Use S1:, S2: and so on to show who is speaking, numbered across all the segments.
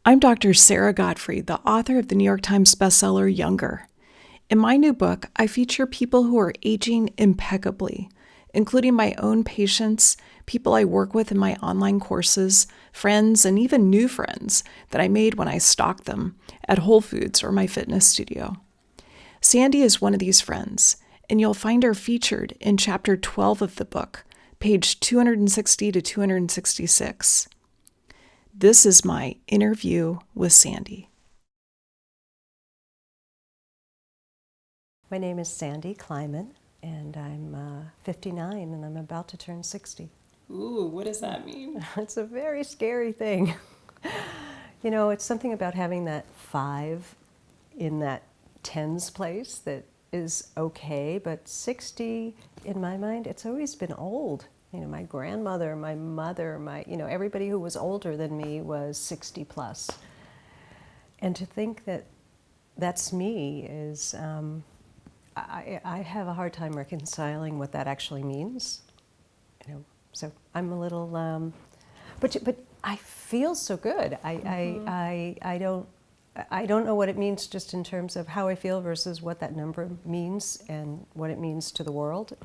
S1: I'm Dr. Sara Gottfried, the author of the New York Times bestseller, Younger. In my new book, I feature people who are aging impeccably, including my own patients, people I work with in my online courses, friends, and even new friends that I made when I stalked them at Whole Foods or my fitness studio. Sandy is one of these friends, and you'll find her featured in chapter 12 of the book, page 260 to 266. This is my interview with Sandy.
S2: My name is Sandy Kleiman, and I'm 59, and I'm about to turn 60.
S1: Ooh, what does that mean?
S2: It's a very scary thing. You know, it's something about having that 5 in that tens place that is okay, but 60, in my mind, it's always been old. You know, my grandmother, my mother, everybody who was older than me was 60 plus. And to think that that's me is, I have a hard time reconciling what that actually means. You know, so I'm a little, but I feel so good. I don't know what it means just in terms of how I feel versus what that number means and what it means to the world.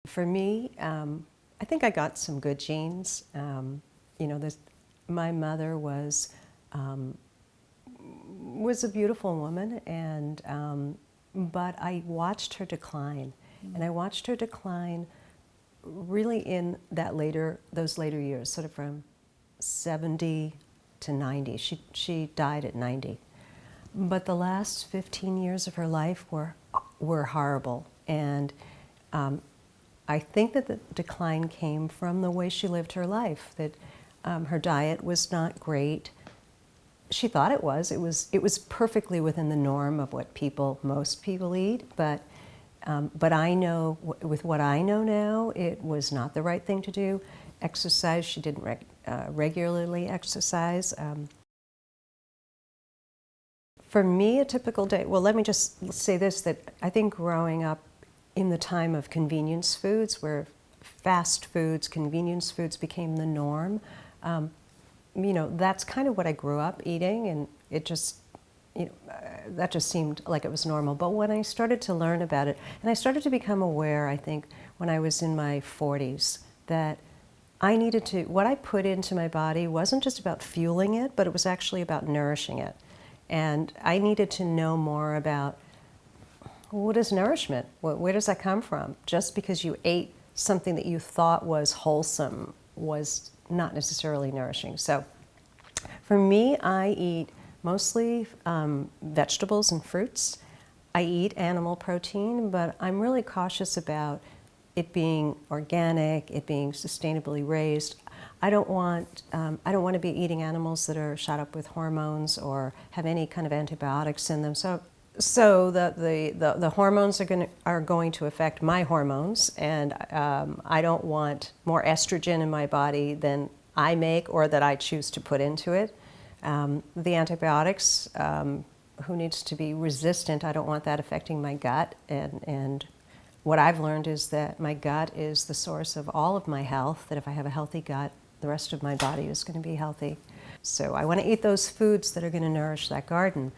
S2: For me, I think I got some good genes. You know, my mother was a beautiful woman, and but I watched her decline, and I watched her decline really in those later years, sort of from 70 to 90. She died at 90, but the last 15 years of her life were horrible, and I think that the decline came from the way she lived her life, that her diet was not great. She thought it was. It was perfectly within the norm of what most people eat, but I know, with what I know now, it was not the right thing to do. Exercise, she didn't regularly exercise. For me, a typical day, well, let me just say this, that I think growing up in the time of convenience foods, where fast foods, convenience foods became the norm, you know, that's kind of what I grew up eating, and it just, you know, that just seemed like it was normal. But when I started to learn about it, and I started to become aware, I think, when I was in my 40s, that I needed to, what I put into my body wasn't just about fueling it, but it was actually about nourishing it. And I needed to know more about, what is nourishment? Where does that come from? Just because you ate something that you thought was wholesome was not necessarily nourishing. So for me, I eat mostly vegetables and fruits. I eat animal protein, but I'm really cautious about it being organic, it being sustainably raised. I don't want to be eating animals that are shot up with hormones or have any kind of antibiotics in them. So the hormones are going to affect my hormones, and I don't want more estrogen in my body than I make or that I choose to put into it. The antibiotics, who needs to be resistant, I don't want that affecting my gut. And what I've learned is that my gut is the source of all of my health, that if I have a healthy gut, the rest of my body is going to be healthy. So I want to eat those foods that are going to nourish that garden.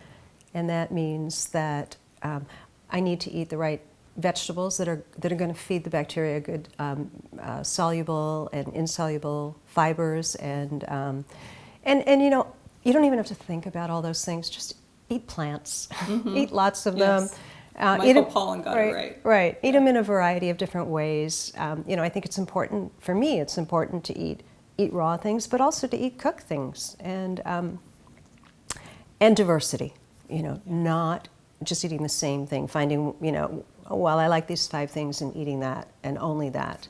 S2: And that means that I need to eat the right vegetables that are going to feed the bacteria good soluble and insoluble fibers, and you know, you don't even have to think about all those things. Just eat plants, eat lots of them.
S1: Michael Pollan got it right.
S2: Right. Eat them in a variety of different ways. You know, I think it's important for me. It's important to eat raw things, but also to eat cooked things, and diversity. You know, not just eating the same thing, finding, you know, well, I like these 5 things and eating that and only that.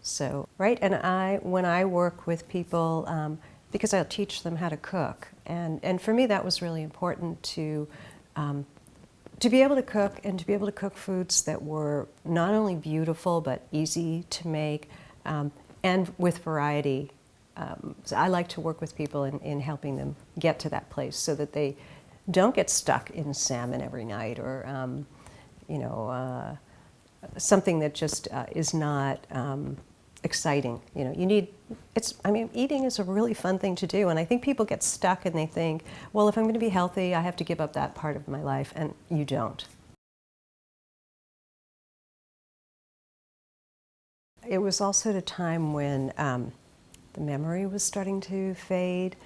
S2: So, right, and when I work with people, because I'll teach them how to cook, and for me that was really important to be able to cook, and to be able to cook foods that were not only beautiful but easy to make, and with variety. So I like to work with people in helping them get to that place so that they don't get stuck in salmon every night, or you know, something that just is not exciting. You know, eating is a really fun thing to do, and I think people get stuck and they think, well, if I'm going to be healthy, I have to give up that part of my life, and you don't. It was also at a time when the memory was starting to fade.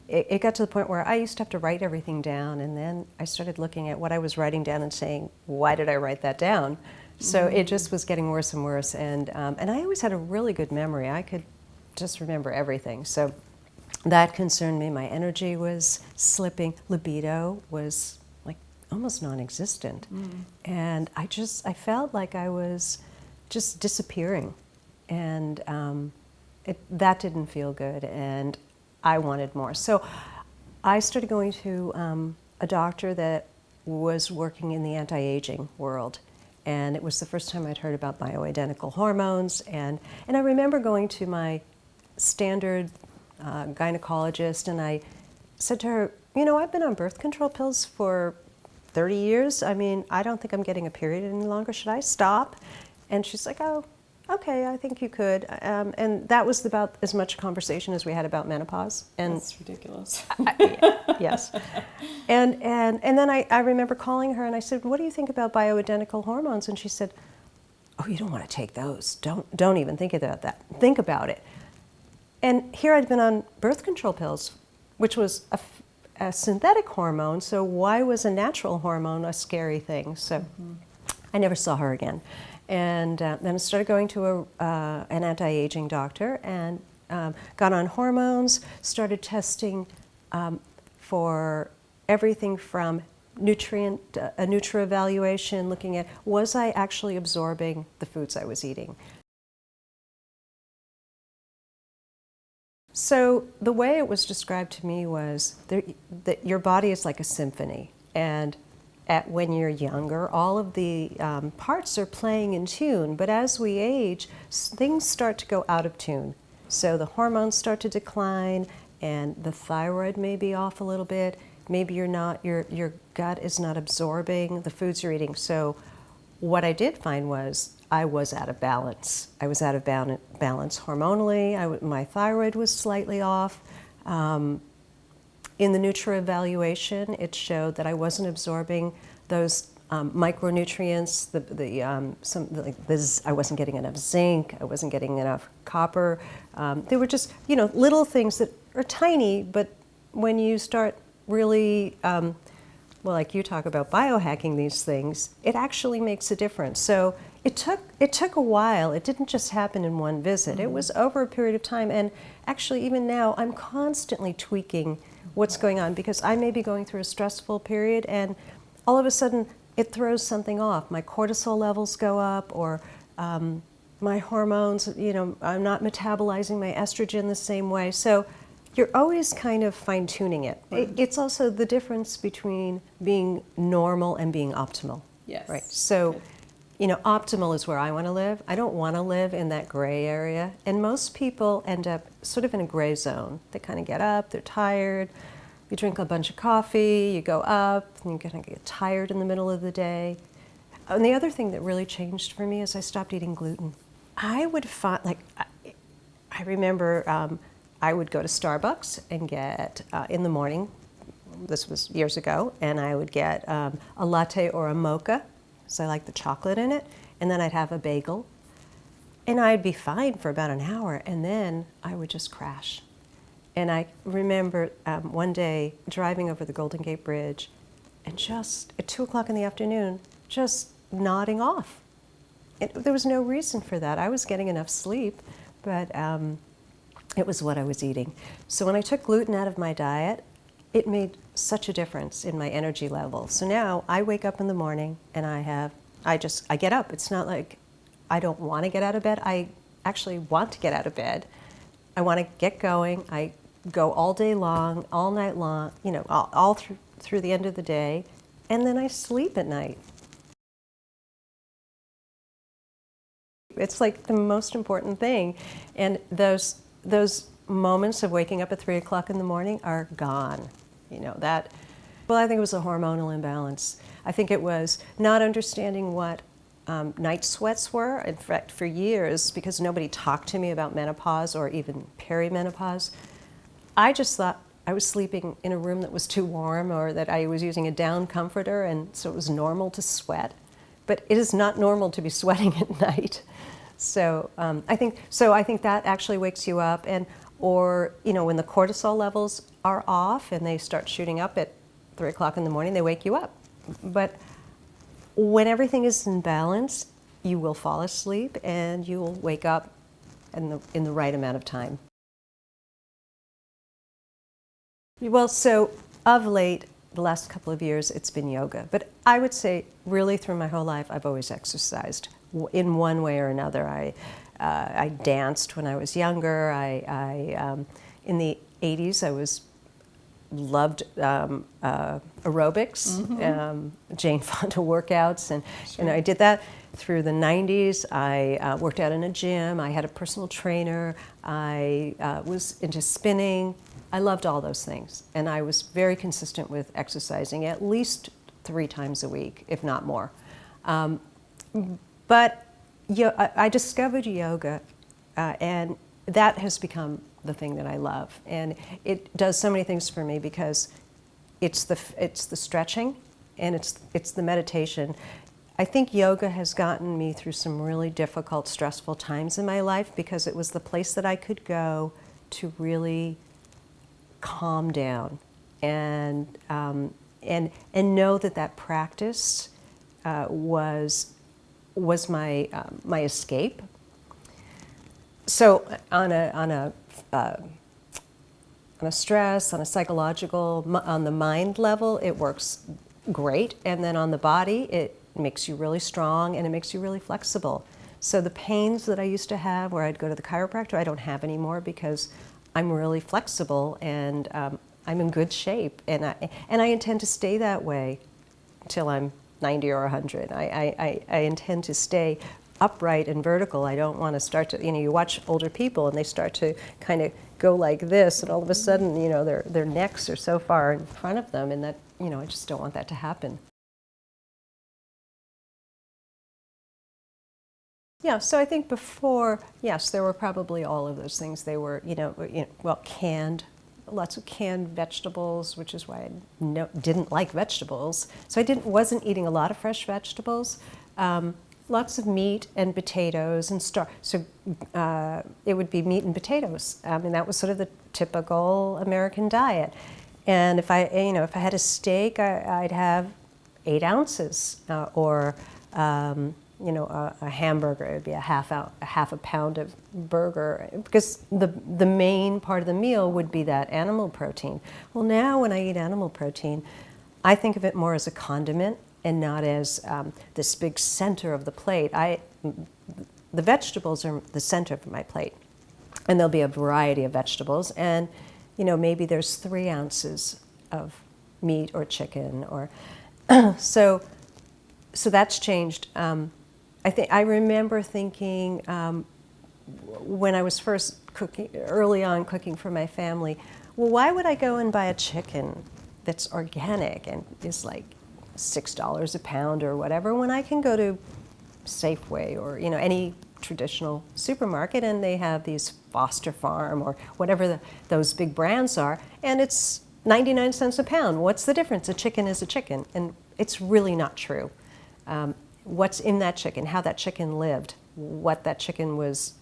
S2: It got to the point where I used to have to write everything down, and then I started looking at what I was writing down and saying, why did I write that down? So it just was getting worse and worse, and I always had a really good memory. I could just remember everything. So that concerned me. My energy was slipping. Libido was like almost non-existent. And I felt like I was just disappearing. And that didn't feel good, and I wanted more. So I started going to a doctor that was working in the anti-aging world. And it was the first time I'd heard about bioidentical hormones. And I remember going to my standard gynecologist, and I said to her, you know, I've been on birth control pills for 30 years. I mean, I don't think I'm getting a period any longer. Should I stop? And she's like, oh, okay, I think you could. And that was about as much conversation as we had about menopause. And
S1: that's ridiculous.
S2: Yes. And then I remember calling her and I said, what do you think about bioidentical hormones? And she said, oh, you don't want to take those. Don't even think about that. Think about it. And here I'd been on birth control pills, which was a synthetic hormone, so why was a natural hormone a scary thing? So I never saw her again. And then I started going to an anti-aging doctor and got on hormones, started testing for everything from a Nutri evaluation, looking at was I actually absorbing the foods I was eating. So the way it was described to me was that your body is like a symphony, and when you're younger, all of the parts are playing in tune, but as we age, things start to go out of tune. So the hormones start to decline, and the thyroid may be off a little bit. Maybe your gut is not absorbing the foods you're eating. So what I did find was I was out of balance. I was out of balance hormonally. My thyroid was slightly off. In the Nutri evaluation, it showed that I wasn't absorbing those micronutrients. I wasn't getting enough zinc. I wasn't getting enough copper. They were just, little things that are tiny, but when you start really, like you talk about biohacking these things, it actually makes a difference. So it took a while. It didn't just happen in one visit. It was over a period of time, and actually even now I'm constantly tweaking what's going on, because I may be going through a stressful period and all of a sudden it throws something off. My cortisol levels go up, or my hormones, I'm not metabolizing my estrogen the same way. So you're always kind of fine-tuning it.
S1: Right.
S2: It's also the difference between being normal and being optimal.
S1: Yes.
S2: Right. So, optimal is where I want to live. I don't want to live in that gray area. And most people end up sort of in a gray zone. They kind of get up, they're tired, you drink a bunch of coffee, you go up, and you kind of get tired in the middle of the day. And the other thing that really changed for me is I stopped eating gluten. I would find, I remember I would go to Starbucks and get, in the morning, this was years ago, and I would get a latte or a mocha, so I like the chocolate in it, and then I'd have a bagel. And I'd be fine for about an hour, and then I would just crash. And I remember one day driving over the Golden Gate Bridge, and just at 2 o'clock in the afternoon, just nodding off. There was no reason for that. I was getting enough sleep, but it was what I was eating. So when I took gluten out of my diet, it made such a difference in my energy level. So now I wake up in the morning and I get up. It's not like I don't want to get out of bed. I actually want to get out of bed. I want to get going. I go all day long, all night long, all through the end of the day, and then I sleep at night. It's like the most important thing. And those moments of waking up at 3 o'clock in the morning are gone. I think it was a hormonal imbalance. I think it was not understanding what night sweats were. In fact, for years, because nobody talked to me about menopause or even perimenopause, I just thought I was sleeping in a room that was too warm, or that I was using a down comforter, and so it was normal to sweat. But it is not normal to be sweating at night. So I think that actually wakes you up, or when the cortisol levels are off and they start shooting up at 3 o'clock in the morning, they wake you up. But when everything is in balance, you will fall asleep and you will wake up in the right amount of time. Well, so of late, the last couple of years, it's been yoga. But I would say really through my whole life, I've always exercised in one way or another. I danced when I was younger. In the 80s, I loved aerobics, Jane Fonda workouts, and I did that through the 90s. I worked out in a gym. I had a personal trainer. I was into spinning. I loved all those things, and I was very consistent with exercising at least 3 times a week, if not more. But I discovered yoga, and that has become the thing that I love. And it does so many things for me, because it's the stretching and it's the meditation. I think yoga has gotten me through some really difficult, stressful times in my life, because it was the place that I could go to really calm down and know that practice was my escape. So on a stress, on a psychological, on the mind level, it works great, and then on the body, it makes you really strong and it makes you really flexible. So the pains that I used to have, where I'd go to the chiropractor, I don't have anymore, because I'm really flexible and I'm in good shape, and I intend to stay that way until I'm 90 or 100. I intend to stay upright and vertical. I don't want to start to, you watch older people and they start to kind of go like this, and all of a sudden, their necks are so far in front of them, and that, I just don't want that to happen. Yeah, so I think before, yes, there were probably all of those things. They were, canned, lots of canned vegetables, which is why I didn't like vegetables. So I wasn't eating a lot of fresh vegetables. Lots of meat and potatoes and so it would be meat and potatoes. And that was sort of the typical American diet. And if I had a steak, I'd have 8 ounces, or a hamburger. It would be a half a pound of burger, because the main part of the meal would be that animal protein. Well, now when I eat animal protein, I think of it more as a condiment and not as this big center of the plate. The vegetables are the center of my plate, and there'll be a variety of vegetables, and maybe there's 3 ounces of meat or chicken, or so that's changed. I remember thinking, when I was first early on cooking for my family, well, why would I go and buy a chicken that's organic and is like $6 a pound or whatever, when I can go to Safeway or any traditional supermarket, and they have these Foster Farm or whatever those big brands are, and it's 99 cents a pound. What's the difference? A chicken is a chicken, and it's really not true. What's in that chicken, how that chicken lived, what that chicken was,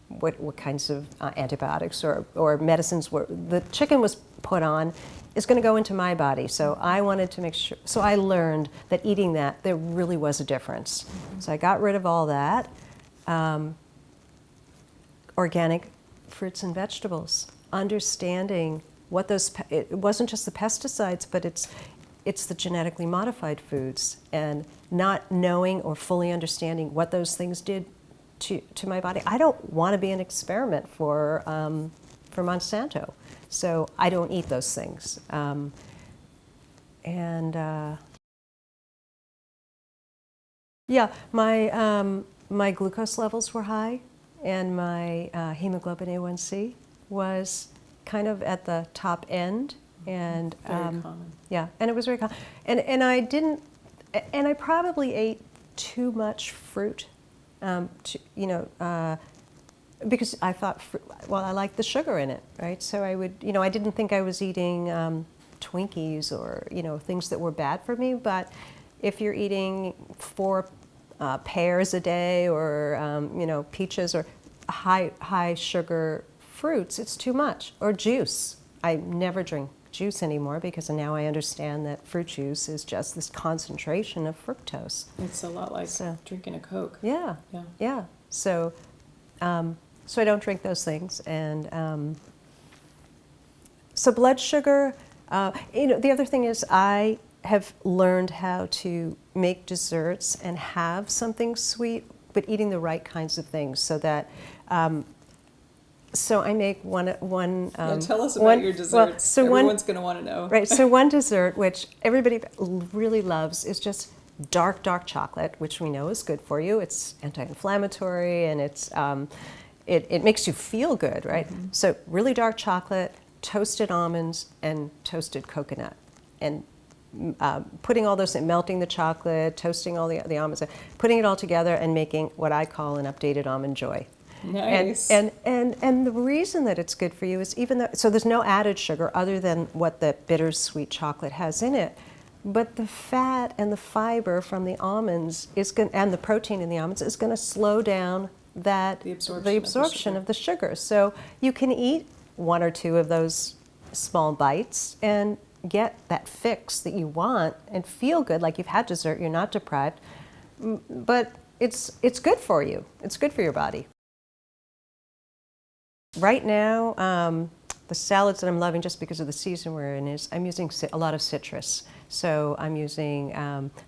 S2: what kinds of antibiotics or medicines the chicken was put on, is going to go into my body. So I wanted to make sure, so I learned that eating that, there really was a difference. So I got rid of all that. Organic fruits and vegetables, understanding what it wasn't just the pesticides, but it's the genetically modified foods, and not knowing or fully understanding what those things did to my body. I don't want to be an experiment for Monsanto, so I don't eat those things. Yeah, my glucose levels were high, and my hemoglobin A1C was kind of at the top end. And
S1: very common.
S2: Yeah, and it was very common. And I probably ate too much fruit, because I thought, well, I like the sugar in it, right? So I would, I didn't think I was eating Twinkies or, things that were bad for me, but if you're eating 4 pears a day or, peaches or high sugar fruits, it's too much. Or juice. I never drink juice anymore because now I understand that fruit juice is just this concentration of fructose.
S1: It's a lot like drinking a Coke.
S2: Yeah. So, so I don't drink those things. And so blood sugar, the other thing is I have learned how to make desserts and have something sweet, but eating the right kinds of things so that, so I make one.
S1: Tell us about your desserts.
S2: Well, so
S1: everyone's going to want to know.
S2: Right. So one dessert, which everybody really loves, is just dark chocolate, which we know is good for you. It's anti-inflammatory and it's it makes you feel good, right? Mm-hmm. So really dark chocolate, toasted almonds, and toasted coconut, and putting all those, melting the chocolate, toasting all the almonds, putting it all together, and making what I call an updated almond joy.
S1: Nice.
S2: And the reason that it's good for you is even though, so there's no added sugar other than what the bittersweet chocolate has in it, but the fat and the fiber from the almonds and the protein in the almonds is going to slow down the absorption of the sugar. So you can eat 1 or 2 of those small bites and get that fix that you want and feel good, like you've had dessert, you're not deprived, but it's good for you. It's good for your body. Right now, the salads that I'm loving, just because of the season we're in, is I'm using a lot of citrus. So I'm using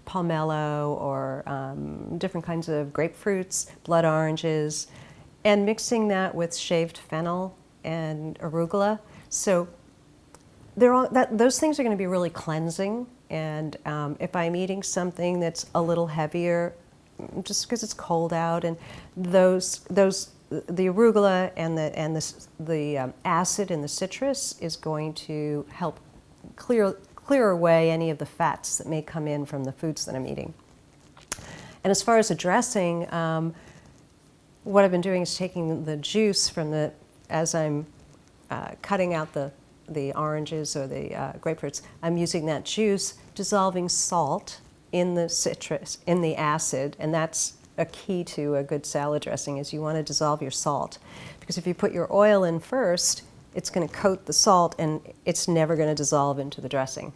S2: pomelo or different kinds of grapefruits, blood oranges, and mixing that with shaved fennel and arugula. So those things are going to be really cleansing. And if I'm eating something that's a little heavier, just because it's cold out, and the arugula and the acid in the citrus is going to help clear away any of the fats that may come in from the foods that I'm eating. And as far as a dressing, what I've been doing is taking the juice from as I'm cutting out the oranges or the grapefruits, I'm using that juice, dissolving salt in the citrus, in the acid, and that's a key to a good salad dressing, is you want to dissolve your salt. Because if you put your oil in first, it's going to coat the salt and it's never going to dissolve into the dressing.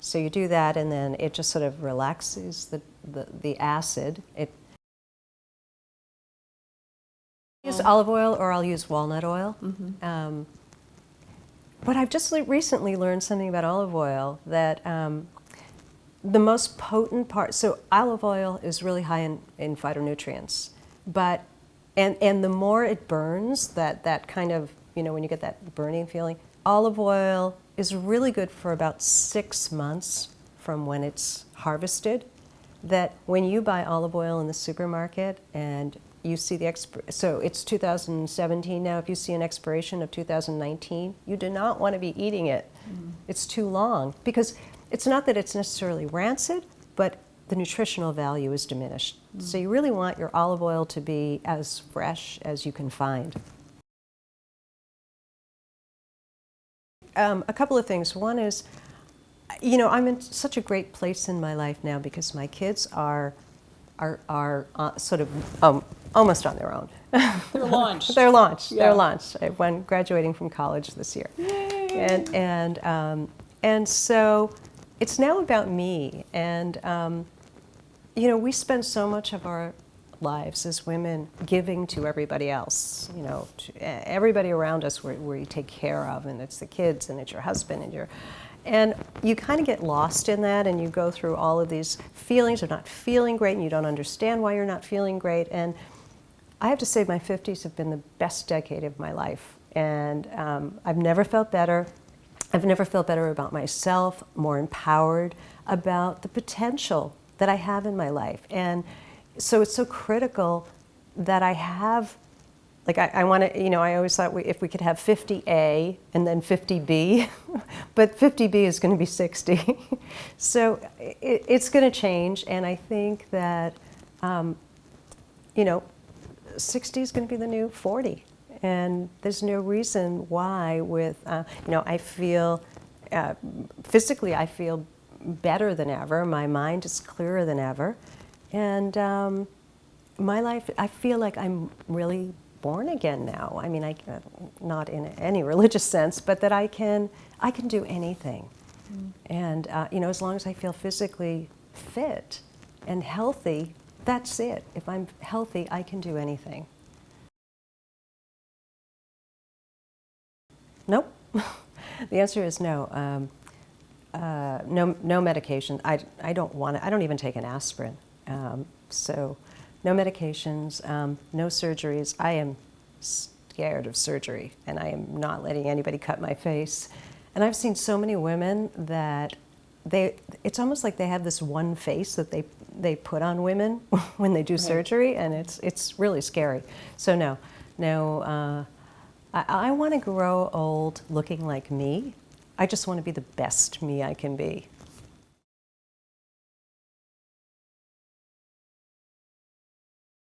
S2: So you do that, and then it just sort of relaxes the acid. I'll use olive oil or I'll use walnut oil. Mm-hmm. But I've just recently learned something about olive oil, that the most potent part, so olive oil is really high in phytonutrients, but, and the more it burns, that kind of, when you get that burning feeling, olive oil is really good for about 6 months from when it's harvested. That when you buy olive oil in the supermarket and you see so it's 2017 now, if you see an expiration of 2019, you do not want to be eating it. Mm-hmm. It's too long, because it's not that it's necessarily rancid, but the nutritional value is diminished. Mm. So you really want your olive oil to be as fresh as you can find. A couple of things. One is, I'm in such a great place in my life now because my kids are sort of almost on their own.
S1: They're launched.
S2: They're launched.
S1: Yeah.
S2: They're launched. One graduating from college this year.
S1: Yay.
S2: And so it's now about me. And we spend so much of our lives as women giving to everybody else, to everybody around us where you take care of, and it's the kids and it's your husband and you kind of get lost in that, and you go through all of these feelings of not feeling great, and you don't understand why you're not feeling great. And I have to say my 50s have been the best decade of my life, and I've never felt better. I've never felt better about myself, more empowered about the potential that I have in my life. And so it's so critical that I have, I want to, I always thought if we could have 50A and then 50B, but 50B is going to be 60. So it's going to change, and I think that You know, 60 is going to be the new 40. And there's no reason why with, you know, I feel, physically I feel better than ever. My mind is clearer than ever. And my life, I feel like I'm really born again now. I mean, not in any religious sense, but that I can do anything. And, you know, as long as I feel physically fit and healthy, that's it. If I'm healthy, I can do anything. Nope. The answer is no. No medication. I don't want it. I don't even take an aspirin. So no medications, no surgeries. I am scared of surgery, and I am not letting anybody cut my face. And I've seen so many women that it's almost like they have this one face that they put on women when they do surgery, and it's really scary. So no. I want to grow old looking like me. I just want to be the best me I can be.